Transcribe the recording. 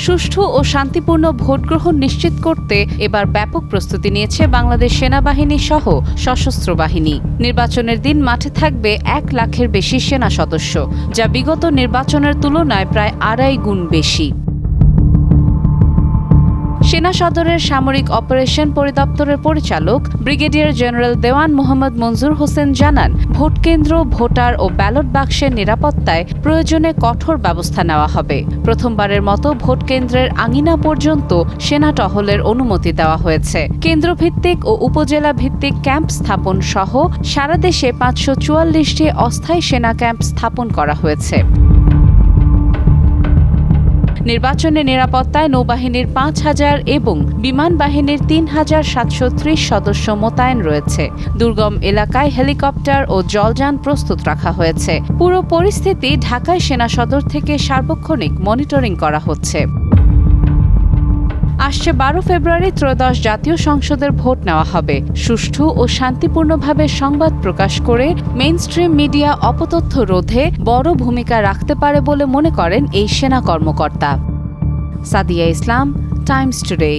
সুষ্ঠু ও শান্তিপূর্ণ ভোট গ্রহণ নিশ্চিত করতে এবার ব্যাপক প্রস্তুতি নিয়েছে বাংলাদেশ সেনাবাহিনী সহ সশস্ত্র বাহিনী। নির্বাচনের দিন মাঠে থাকবে 1 লাখের বেশি সেনা সদস্য, যা বিগত নির্বাচনের তুলনায় প্রায় 2.5 গুণ বেশি। সেনা সদরের সামরিক অপারেশন পরিদপ্তরের পরিচালক ব্রিগেডিয়ার জেনারেল দেওয়ান মোহাম্মদ মনজুর হোসেন জানান, ভোটকেন্দ্র, ভোটার ও ব্যালট বাক্সের নিরাপত্তায় প্রয়োজনে কঠোর ব্যবস্থা নেওয়া হবে। প্রথমবারের মতো ভোটকেন্দ্রের আঙিনা পর্যন্ত সেনা টহলের অনুমতি দেওয়া হয়েছে। কেন্দ্রভিত্তিক ও উপজেলা ভিত্তিক ক্যাম্প স্থাপন সহ সারা দেশে 544টি অস্থায়ী সেনা ক্যাম্প স্থাপন করা হয়েছে। নির্বাচনের নিরাপত্তায় নৌবাহিনীর 5,000 এবং বিমান বাহিনীর 3,730 সদস্য মোতায়েন রয়েছে। দুর্গম এলাকায় হেলিকপ্টার ও জলযান প্রস্তুত রাখা হয়েছে। পুরো পরিস্থিতি ঢাকায় সেনা সদর থেকে সার্বক্ষণিক মনিটরিং করা হচ্ছে। আসছে 12 ফেব্রুয়ারি ত্রয়োদশ জাতীয় সংসদের ভোট নেওয়া হবে। সুষ্ঠু ও শান্তিপূর্ণভাবে সংবাদ প্রকাশ করে মেইনস্ট্রিম মিডিয়া অপতথ্য রোধে বড় ভূমিকা রাখতে পারে বলে মনে করেন এই সেনা কর্মকর্তা। সাদিয়া ইসলাম, টাইমস টুডে।